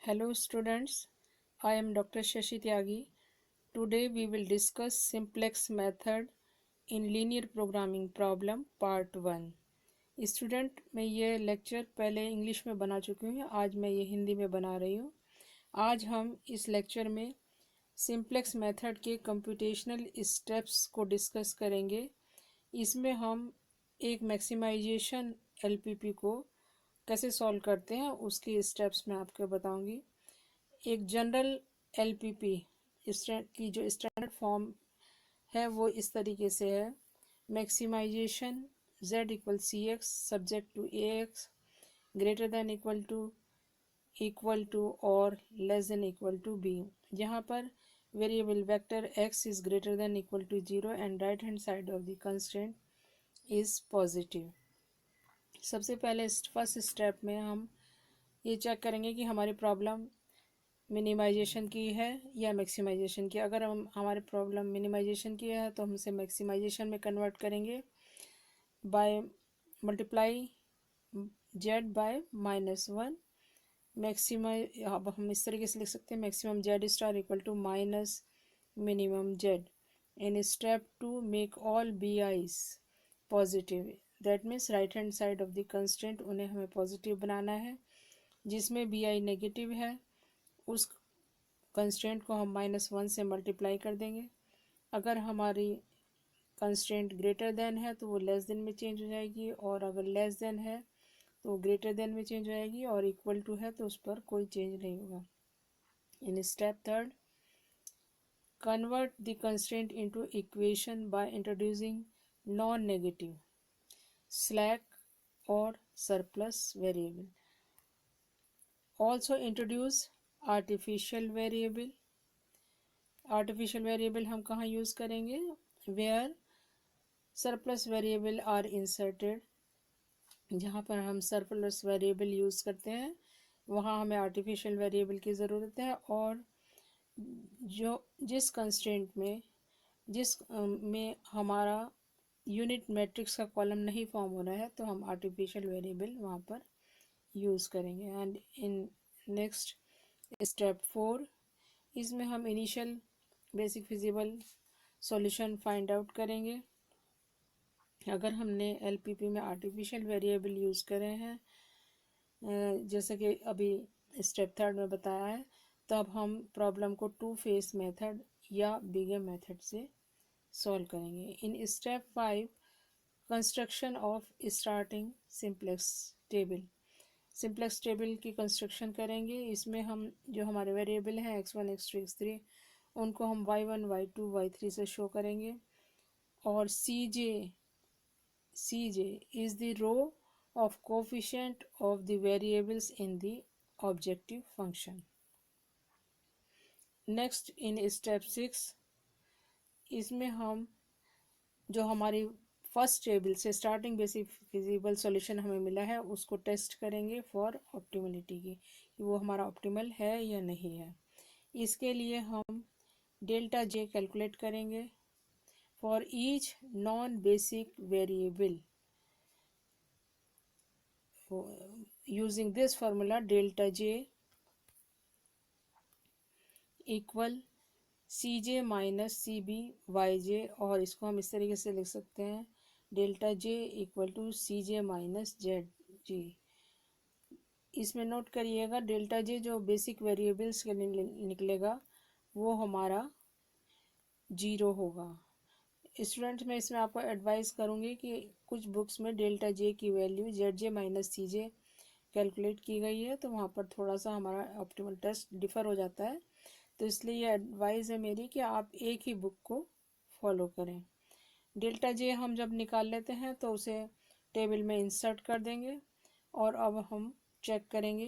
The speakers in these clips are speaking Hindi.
Hello students, I am Dr. Shashi Tyagi. Today we will discuss simplex method in linear programming problem part 1. Student मैं ये लेक्चर पहले इंग्लिश में बना चुकी हूँ, आज मैं ये हिंदी में बना रही हूँ। आज हम इस लेक्चर में सिंप्लेक्स मेथड के कंप्यूटेशनल स्टेप्स को डिस्कस करेंगे। इसमें हम एक मैक्सिमाइजेशन एलपीपी को कैसे सॉल्व करते हैं उसकी स्टेप्स मैं आपको बताऊंगी। एक जनरल एलपीपी की जो स्टैंडर्ड फॉर्म है वो इस तरीके से है। Maximisation z equal C X subject to A X greater than equal to और less than equal to B, जहाँ पर variable vector x is greater than equal to 0 and right hand side of the constraint is positive. सबसे पहले फर्स्ट स्टेप में हम ये चेक करेंगे कि हमारी प्रॉब्लम मिनिमाइजेशन की है या मैक्सिमाइजेशन की। अगर हम हमारे प्रॉब्लम मिनिमाइजेशन की है तो हम इसे मैक्सिमाइजेशन में कन्वर्ट करेंगे by multiply Z by -1। Maximize अब हम इस तरीके से लिख सकते हैं maximum Z star equal to minus minimum Z. In step two make all B i's positive, that means right hand side of the constant उन्हें हमें पॉजिटिव बनाना है। जिसमें बी आई नेगेटिव है उस कंस्ट्रेंट को हम -1 से मल्टीप्लाई कर देंगे। अगर हमारी कंस्ट्रेंट ग्रेटर देन है तो वो लेस देन में चेंज हो जाएगी, और अगर लेस देन है तो ग्रेटर देन में चेंज हो जाएगी, और इक्वल टू है तो उस पर कोई चेंज नहीं होगा। In step third, convert the constraint into equation by introducing non negative slack और surplus variable. Also introduce artificial variable. Artificial variable हम कहाँ यूज़ करेंगे? Where surplus variable are inserted, जहाँ पर हम सरप्लस वेरिएबल यूज़ करते हैं वहाँ हमें आर्टिफिशियल वेरिएबल की ज़रूरत है। और जो जिस कंस्ट्रेंट में में हमारा यूनिट मैट्रिक्स का कॉलम नहीं फॉर्म हो रहा है तो हम आर्टिफिशियल वेरिएबल वहाँ पर यूज़ करेंगे। एंड इन नेक्स्ट स्टेप 4, इसमें हम initial basic feasible solution find out करेंगे। अगर हमने एलपीपी में आर्टिफिशियल वेरिएबल यूज़ करे हैं जैसे कि अभी स्टेप थर्ड में बताया है, तब हम प्रॉब्लम को टू फेस मेथड या बिगर मेथड से सॉल्व करेंगे। In step 5, construction of starting simplex table. Simplex table की कंस्ट्रक्शन करेंगे। इसमें हम जो हमारे वेरिएबल हैं x1 x2 x3 उनको हम y1 y2 y3 से शो करेंगे, और Cj is the row of coefficient of the variables in the objective function. Next in step 6, इसमें हम जो हमारी फर्स्ट टेबल से स्टार्टिंग बेसिक फिजिबल सॉल्यूशन हमें मिला है उसको टेस्ट करेंगे फॉर ऑप्टिमलिटी की, कि वो हमारा ऑप्टिमल है या नहीं है। इसके लिए हम डेल्टा जे कैलकुलेट करेंगे for each non basic variable using this formula delta j equal C J minus C B Y J, और इसको हम इस तरीके से लिख सकते हैं delta J equal to C J minus Z J. इसमें नोट करिएगा डेल्टा जे जो बेसिक वेरिएबल्स के लिए निकलेगा वो हमारा 0 होगा। स्टूडेंट्स मैं इसमें आपको एडवाइस करूँगी कि कुछ बुक्स में डेल्टा जे की वैल्यू जेड जे माइनस सी जे कैलकुलेट की गई है, तो वहाँ पर थोड़ा सा हमारा ऑप्टिमल टेस्ट डिफ़र हो जाता है। तो इसलिए ये एडवाइस है मेरी कि आप एक ही बुक को फॉलो करें। डेल्टा जे हम जब निकाल लेते हैं तो उसे टेबल में इंसर्ट कर देंगे, और अब हम चेक करेंगे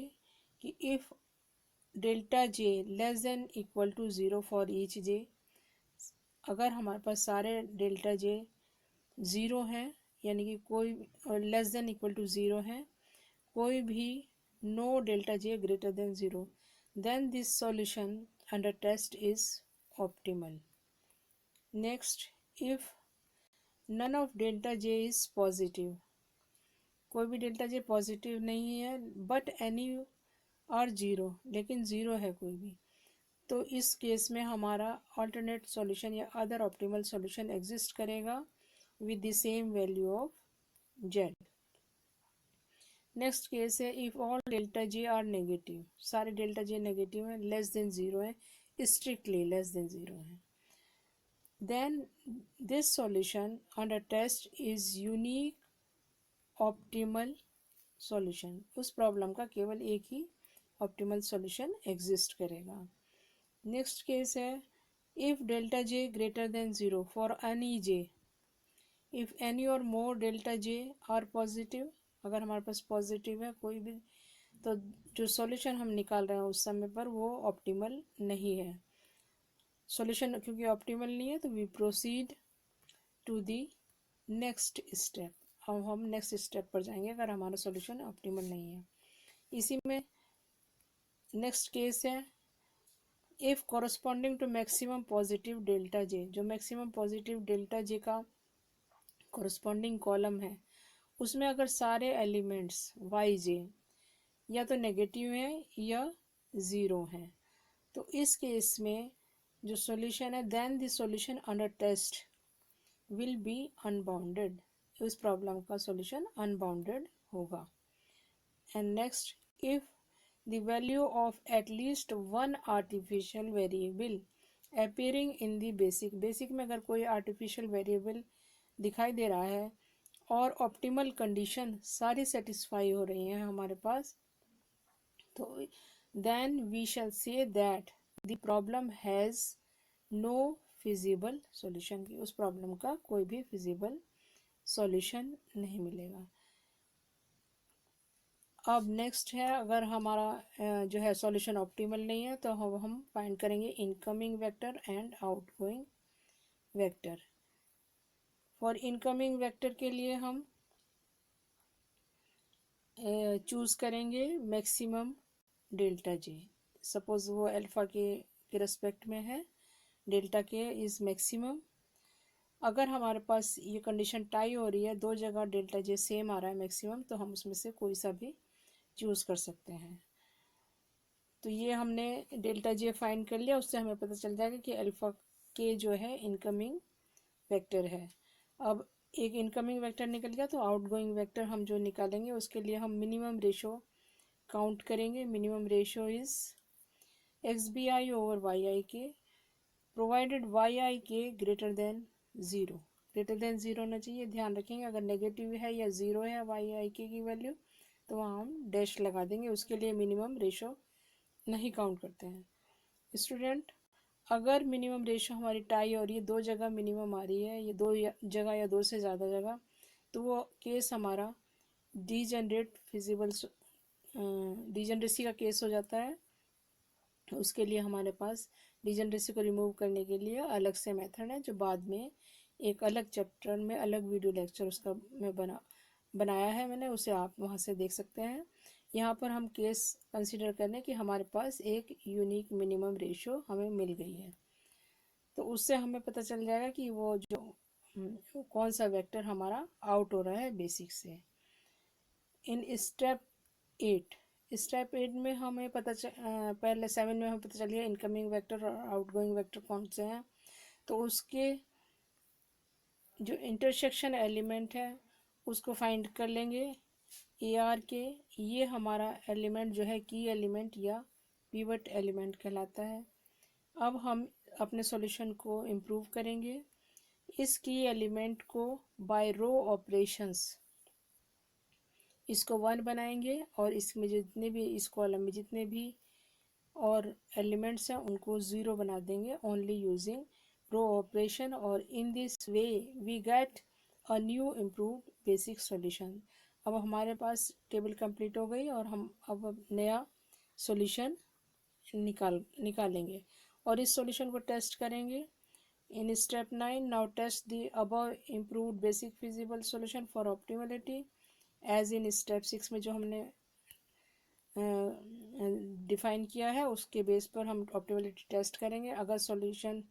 कि if delta J less than equal to 0 for each J, अगर हमारे पास सारे डेल्टा जे 0 हैं यानी कि कोई लेस देन इक्वल टू 0 है, कोई भी no delta j greater than 0, then this solution under test is optimal. Next, if none of delta j is positive, कोई भी डेल्टा जे पॉजिटिव नहीं है, बट एनी और ज़ीरो, लेकिन ज़ीरो है कोई भी, तो इस केस में हमारा अल्टरनेट सॉल्यूशन या अदर ऑप्टिमल सॉल्यूशन एग्जिस्ट करेगा with the same value of Z. Next case है if all delta J are negative, सारे डेल्टा जे नेगेटिव हैं, लेस देन ज़ीरो है, स्ट्रिक्टली लेस देन ज़ीरो है, then this solution under test is unique optimal solution, उस प्रॉब्लम का केवल एक ही ऑप्टिमल सॉल्यूशन एग्जिस्ट करेगा। नेक्स्ट केस है if delta J greater than zero for any J, if any और मोर डेल्टा जे आर पॉजिटिव, अगर हमारे पास पॉजिटिव है कोई भी, तो जो सॉल्यूशन हम निकाल रहे हैं उस समय पर वो ऑप्टिमल नहीं है, सॉल्यूशन क्योंकि ऑप्टिमल नहीं है, तो we proceed to the next step. अब हम नेक्स्ट स्टेप पर जाएंगे अगर हमारा सॉल्यूशन ऑप्टिमल नहीं है। इसी में नेक्स्ट केस है if corresponding to maximum positive delta J, जो मैक्सिमम पॉजिटिव डेल्टा जे का कॉरस्पॉन्डिंग कॉलम है उसमें अगर सारे एलिमेंट्स वाई जे या तो नेगेटिव हैं या ज़ीरो हैं, तो इस केस में जो सॉल्यूशन है then the solution under test will be unbounded, उस प्रॉब्लम का सॉल्यूशन अनबाउंडेड होगा। And next if the value of at least one artificial variable appearing in the basic, basic में अगर कोई आर्टिफिशियल वेरिएबल दिखाई दे रहा है और ऑप्टिमल कंडीशन सारी सेटिस्फाई हो रही हैं हमारे पास, तो then we shall say that the problem has no feasible solution, की उस प्रॉब्लम का कोई भी फिजिबल सॉल्यूशन नहीं मिलेगा। अब नेक्स्ट है अगर हमारा जो है सॉल्यूशन ऑप्टिमल नहीं है तो हम फाइंड करेंगे incoming vector and outgoing vector. For incoming vector के लिए हम चूज़ करेंगे मैक्सिमम डेल्टा जे, सपोज वो अल्फ़ा के रिस्पेक्ट में है, डेल्टा के इज़ मैक्सिमम। अगर हमारे पास ये कंडीशन टाई हो रही है, दो जगह डेल्टा जे सेम आ रहा है मैक्सिमम, तो हम उसमें से कोई सा भी चूज़ कर सकते हैं। तो ये हमने डेल्टा जे फाइंड कर लिया, उससे हमें पता चल जाएगा कि अल्फ़ा के जो है इनकमिंग वेक्टर है। अब एक इनकमिंग वेक्टर निकल गया, तो आउटगोइंग वेक्टर हम जो निकालेंगे उसके लिए हम मिनिमम रेशो काउंट करेंगे। Minimum ratio is x b i over y i k, provided y i k greater than zero, greater than zero होना चाहिए। ध्यान रखेंगे अगर नेगेटिव है या ज़ीरो है वाई आई के की वैल्यू तो वहाँ हम डैश लगा देंगे, उसके लिए मिनिमम रेशो नहीं काउंट करते हैं। स्टूडेंट, अगर मिनिमम रेशो हमारी टाई हो रही है, दो जगह मिनिमम आ रही है, ये दो जगह या दो से ज़्यादा जगह, तो वो केस हमारा डीजनरेट फिजिबल डीजनरेसी का केस हो जाता है। उसके लिए हमारे पास डीजनरेसी को रिमूव करने के लिए अलग से मेथड है, जो बाद में एक अलग चैप्टर में अलग वीडियो लेक्चर उसका मैं बनाया है मैंने, उसे आप वहाँ से देख सकते हैं। यहाँ पर हम केस कंसिडर करें कि हमारे पास एक यूनिक मिनिमम रेशो हमें मिल गई है, तो उससे हमें पता चल जाएगा कि वो जो कौन सा वेक्टर हमारा आउट हो रहा है बेसिक से। इन स्टेप एट में हमें पहले 7 में हमें पता चल गया इनकमिंग वेक्टर और आउटगोइंग वेक्टर कौन से हैं, तो उसके जो इंटरसेक्शन एलिमेंट है उसको फाइंड कर लेंगे ए आर के। ये हमारा एलिमेंट जो है की एलिमेंट या पिवट एलिमेंट कहलाता है। अब हम अपने सॉल्यूशन को इम्प्रूव करेंगे। इस की एलिमेंट को बाय रो ऑपरेशंस इसको 1 बनाएंगे और इसमें जितने भी इस कॉलम में जितने भी और एलिमेंट्स हैं उनको 0 बना देंगे ओनली यूजिंग रो ऑपरेशन, और in this way we get a new improved basic solution. अब हमारे पास टेबल कंप्लीट हो गई और हम अब नया सॉल्यूशन निकालेंगे और इस सॉल्यूशन को टेस्ट करेंगे। In step 9 now test the above improved basic feasible solution for optimality as in step 6 में जो हमने डिफाइन किया है उसके बेस पर हम ऑप्टिमलिटी टेस्ट करेंगे। अगर सॉल्यूशन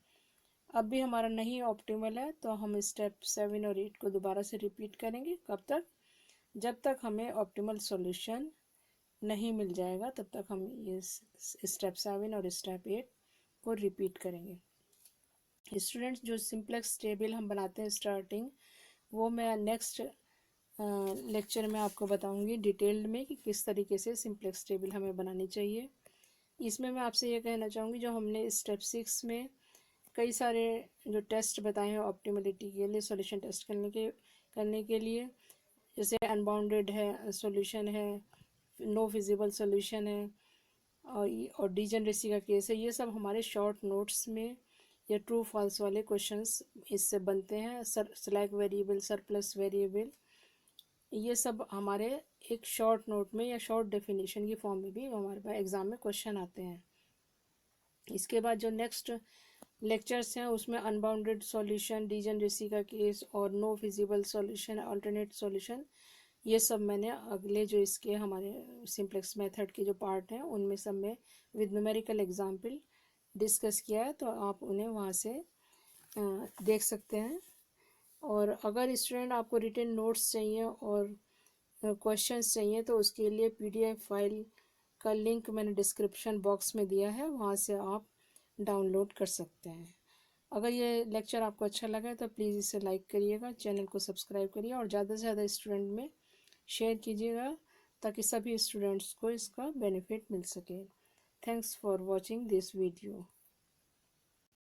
अब भी हमारा नहीं ऑप्टिमल है तो हम स्टेप 7 और 8 को दोबारा से रिपीट करेंगे। कब तक? जब तक हमें ऑप्टिमल सॉल्यूशन नहीं मिल जाएगा तब तक हम ये स्टेप 7 और स्टेप 8 को रिपीट करेंगे। स्टूडेंट्स, जो सिंप्लेक्स टेबल हम बनाते हैं स्टार्टिंग, वो मैं नेक्स्ट लेक्चर में आपको बताऊंगी डिटेल्ड में कि किस तरीके से सिंप्लेक्स टेबल हमें बनानी चाहिए। इसमें मैं आपसे ये कहना चाहूँगी, जो हमने स्टेप 6 में कई सारे जो टेस्ट बताए हैं ऑप्टिमलिटी के लिए, सॉल्यूशन टेस्ट करने के लिए, जैसे अनबाउंडेड है सॉल्यूशन है, नो फिजिबल सॉल्यूशन है, और डिजनरेसी का केस है, ये सब हमारे शॉर्ट नोट्स में या ट्रू फॉल्स वाले क्वेश्चंस इससे बनते हैं। स्लैक वेरिएबल, सरप्लस वेरिएबल, ये सब हमारे एक शॉर्ट नोट में या शॉर्ट डेफिनेशन की फॉर्म में भी हमारे पास एग्ज़ाम में क्वेश्चन आते हैं। इसके बाद जो नेक्स्ट लेक्चर्स हैं उसमें अनबाउंडेड सॉल्यूशन, डिजनरेसी का केस और no feasible solution, alternate solution, ये सब मैंने अगले जो इसके हमारे सिंप्लेक्स मेथड के जो पार्ट हैं उनमें सब में विद न्यूमेरिकल एग्जाम्पल डिस्कस किया है, तो आप उन्हें वहाँ से देख सकते हैं। और अगर स्टूडेंट आपको रिटन नोट्स चाहिए और क्वेश्चंस चाहिए तो उसके लिए पीडीएफ फाइल का लिंक मैंने डिस्क्रिप्शन बॉक्स में दिया है, वहाँ से आप डाउनलोड कर सकते हैं। अगर ये लेक्चर आपको अच्छा लगा तो प्लीज़ इसे लाइक करिएगा, चैनल को सब्सक्राइब करिए और ज़्यादा से ज़्यादा स्टूडेंट में शेयर कीजिएगा ताकि सभी स्टूडेंट्स को इसका बेनिफिट मिल सके। Thanks for watching this video.